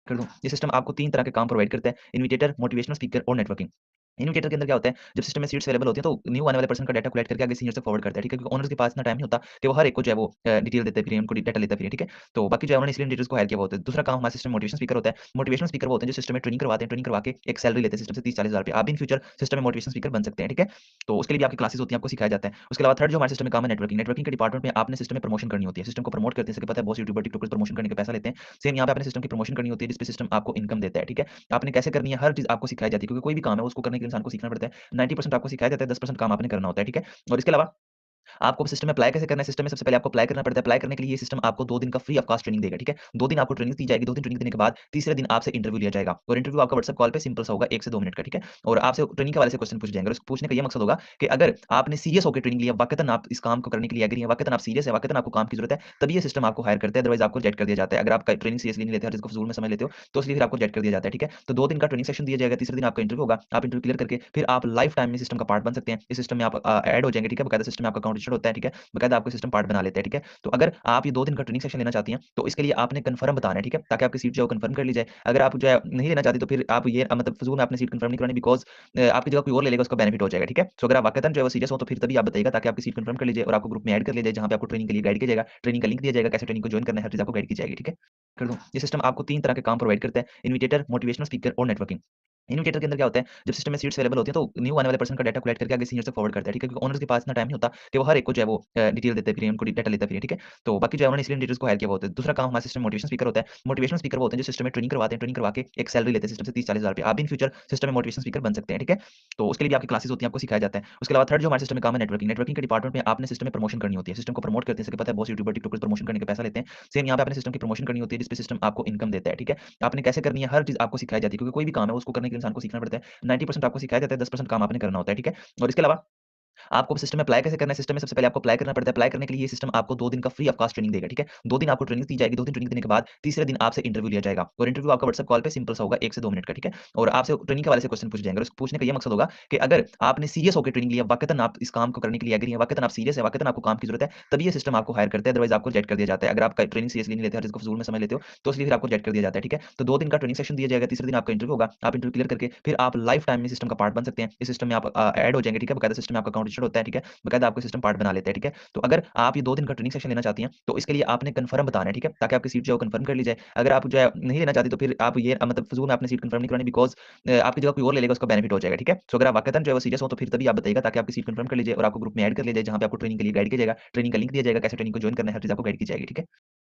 कर दूँ। ये सिस्टम आपको 3 तरह के काम प्रोवाइड करता है, इन्विटेटर, मोटिवेशनल स्पीकर और नेटवर्किंग। इन्विटेटर के अंदर क्या होता है, जब सिस्टम में सीट्स अवेलेबल होती हैं, तो न्यू आने वाले पर्सन का डाटा कलेक्ट करके आगे सीनियर से फॉरवर्ड करता है, ठीक है? क्योंकि ओनर्स के पास इतना टाइम नहीं होता कि वो हर एक को जो है वो डिटेल देते फिरें, उनको डाटा लेते फिरें, ठीक है? तो बाकी जो है उन्होंने इसलिए इन्विटेटर्स को हायर किया हुआ होता है। दूसरा काम हमारे सिस्टम मोटिवेशन स्पीकर होता है। मोटिवेशनल स्पीकर वो होते हैं जो सिस्टम में ट्रेनिंग करवाते हैं, ट्रेनिंग करवा के एक सैलरी लेते हैं सिस्टम से 30-40 हज़ार रुपए। आप भी इन फ्यूचर सिस्टम में मोटिवेशन स्पीकर बन सकते हैं, ठीक है? तो उसके लिए भी आपकी क्लासेस होती हैं, आपको सिखाया जाता है। उसके अलावा थर्ड जो हमारे सिस्टम में काम है नेटवर्किंग। नेटवर्किंग के डिपार्टमेंट में आपने सिस्टम में प्रमोशन करनी होती है। सिस्टम को प्रमोट करते हैं, जैसे कि पता है बहुत से यूट्यूबर, टिकटॉकर्स प्रमोशन करने का पैसा लेते हैं। सेम यहाँ पे आपने सिस्टम की प्रमोशन करनी होती है, जिस पे सिस्टम आपको इनकम देता है, ठीक है? आपने कैसे करनी है, हर चीज़ आपको सिखाई जाती है, क्योंकि कोई भी काम है उसको करने के लिए इंसान को सीखना पड़ता है। 90% आपको सिखाया जाता है, 10% काम आपने करना होता है, ठीक है? और इसके अलावा आपको सिस्टम में अप्लाई कैसे करना है, सिस्टम में सबसे पहले आपको अप्लाई करना पड़ता है। अप्लाई करने के लिए ये सिस्टम आपको 2 दिन का फ्री ऑफ कॉस्ट ट्रेनिंग देगा, ठीक है? 2 दिन आपको ट्रेनिंग दी जाएगी, 2 दिन ट्रेनिंग देने के बाद तीसरे दिन आपसे इंटरव्यू लिया जाएगा और इंटरव्यू आपका व्हाट्सएप कॉल पे सिंपल सा होगा 1 से 2 मिनट का, ठीक है? और आपसे ट्रेनिंग के हवाले से क्वेश्चन पूछे जाएँगे और उसको पूछने का ये मकसद होगा कि अगर आपने सीरियस होके ट्रेनिंग लिया, वाक़ईतन आप इस काम को करने के लिए एग्री हैं, वाक़ईतन आप सीरियस हैं, वाक़ईतन आपको काम की ज़रूरत है, तभी ये सिस्टम आपको हायर करता है, अदरवाइज़ आपको रिजेक्ट कर दिया जाता है। अगर आप क ट्रेनिंग सीरियसली नहीं लेते, हर चीज़ को फ़िज़ूल में समझ लेते हो, तो इसलिए फिर आपको रिजेक्ट कर दिया जाता है, ठीक है? तो 2 दिन का ट्रेनिंग सेशन दिया जाएगा, तीसरे दिन आपका इंटरव्यू होगा, आप इंटरव्यू क्लियर करके फिर आप लाइफ टाइम में सिस्टम का पार्ट बन सकते हैं। इस सिस्टम में आप ऐड हो जाएँगे, ठीक है? बाकायदा सिस्टम में आपका अकाउंट रजिस्टर्ड होता है, ठीक है? बाकायदा आपको सिस्टम पार्ट बना लेते हैं, ठीक है? तो अगर आप ये 2 दिन का ट्रेनिंग सेशन लेना चाहती हैं, तो इसके लिए आपने कन्फर्म बताना है, ठीक है? ताकि आपकी सीट जो है वो कन्फर्म कर ली जाए। अगर आप जो है नहीं लेना चाहती, तो फिर आप ये मतलब फ़िज़ूल में आपने सीट कन्फर्म नहीं करवानी, बिकॉज़ आपकी जगह कोई और ले लेगा, उसका बेनिफिट हो जाएगा, ठीक है? सो अगर आप वाक़ईतन जो है वो सीरियस हो, तो फिर तभी आप बताइएगा, ताकि आपकी सीट कन्फर्म कर ली जाए और आपको ग्रुप में ऐड कर लिया जाए, जहाँ पे आपको ट्रेनिंग के लिए गाइड किया जाएगा। ट्रेनिंग का लिंक दिया जाएगा, कैसे ट्रेनिंग को जॉइन करना है, हर चीज़ आपको गाइड की जाएगी, ठीक है? कर दूँ। ये सिस्टम आपको 3 तरह के काम प्रोवाइड करता है, इन्विटेटर, मोटिवेशनल स्पीकर और नेटवर्किंग। इन्विटेटर के अंदर क्या होता है, जब सिस्टम में सीट्स अवेलेबल होती हैं, तो न्यू आने वाले पर्सन का डाटा कलेक्ट करके आगे सीनियर से फॉरवर्ड करता है, ठीक है? क्योंकि ओनर्स के पास इतना टाइम नहीं होता कि वो हर एक को जो है वो डिटेल देते फिरें, उनको डाटा लेते फिरें, ठीक है? तो बाकी जो है उन्होंने इसलिए इन्विटेटर्स को हायर किया हुआ होता है। दूसरा काम हमारा सिस्टम मोटिवेशन स्पीकर होता है। मोटिवेशनल स्पीकर वो होते हैं जो सिस्टम में ट्रेनिंग करवाते हैं, ट्रेनिंग करवा के एक सैलरी लेते हैं सिस्टम से 30-40 हज़ार रुपए। आप भी इन फ्यूचर सिस्टम में मोटिवेशन स्पीकर बन सकते हैं, ठीक है? तो उसके लिए भी आपकी क्लासेस होती हैं, आपको सिखाया जाता है। उसके अलावा थर्ड जो हमारे सिस्टम में काम है नेटवर्किंग। नेटवर्किंग के डिपार्टमेंट में आपने सिस्टम में प्रमोशन करनी होती है। सिस्टम को प्रमोट करते हैं, जैसे कि पता है बहुत से यूट्यूबर, टिकटॉकर्स प्रमोशन करने का पैसा लेते हैं। सेम यहाँ पे आपने सिस्टम की प्रमोशन करनी होती है, जिस पे सिस्टम आपको इनकम देता है, ठीक है? आपने कैसे करनी है, हर चीज़ आपको सिखाई जाती है, क्योंकि कोई भी काम है उसको करने के लिए इंसान को सीखना पड़ता है। 90% आपको सिखाया जाता है, 10% काम आपने करना होता है, ठीक है? और इसके अलावा आपको सिस्टम में अप्लाई कैसे करना है, सिस्टम में सबसे पहले आपको अप्लाई करना पड़ता है। अप्लाई करने के लिए ये सिस्टम आपको 2 दिन का फ्री ऑफ कॉस्ट ट्रेनिंग देगा, ठीक है? 2 दिन आपको ट्रेनिंग दी जाएगी, 2 दिन ट्रेनिंग देने के बाद तीसरे दिन आपसे इंटरव्यू लिया जाएगा और इंटरव्यू आपका व्हाट्सएप कॉल पे सिंपल सा होगा 1 से 2 मिनट का, ठीक है? और आपसे ट्रेनिंग के हवाले से क्वेश्चन पूछे जाएँगे और उसको पूछने का ये मकसद होगा कि अगर आपने सीरियस होके ट्रेनिंग लिया, वाक़ईतन आप इस काम को करने के लिए एग्री हैं, वाक़ईतन आप सीरियस हैं, वाक़ईतन आपको काम की ज़रूरत है, तभी ये सिस्टम आपको हायर करता है, अदरवाइज़ आपको रिजेक्ट कर दिया जाता है। अगर आप ट्रेनिंग सीरियसली नहीं लेते, हर चीज़ को फ़िज़ूल में समझ लेते हो, तो इसलिए फिर आपको रिजेक्ट कर दिया जाता है, ठीक है? तो 2 दिन का ट्रेनिंग सेशन दिया जाएगा, तीसरे दिन आपका इंटरव्यू होगा, आप इंटरव्यू क्लियर करके फिर आप लाइफ टाइम में सिस्टम का पार्ट बन सकते हैं। इस सिस्टम में आप ऐड हो जाएँगे, ठीक है? बाकायदा सिस्टम में आपका अकाउंट रजिस्टर्ड होता है, ठीक है? बाकायदा आपको सिस्टम पार्ट बना लेते हैं, ठीक है? तो अगर आप ये 2 दिन का ट्रेनिंग सेशन लेना चाहती हैं, तो इसके लिए आपने कन्फर्म बताना है, ठीक है? ताकि आपकी सीट जो है वो कन्फर्म कर ली जाए। अगर आप जो है नहीं लेना चाहती, तो फिर आप ये मतलब फ़िज़ूल में आपने सीट कन्फर्म नहीं करवानी, बिकॉज़ आपकी जगह कोई और ले लेगा, उसका बेनिफिट हो जाएगा, ठीक है? सो अगर आप वाक़ईतन जो है वो सीरियस हो, तो फिर तभी आप बताइएगा, ताकि आपकी सीट कन्फर्म कर ली जाए और आपको ग्रुप में ऐड कर लिया जाए, जहाँ पे आपको ट्रेनिंग के लिए गाइड किया जाएगा। ट्रेनिंग का लिंक दिया जाएगा, कैसे ट्रेनिंग को जॉइन करना है, हर चीज़ आपको गाइड की जाएगी, ठीक है?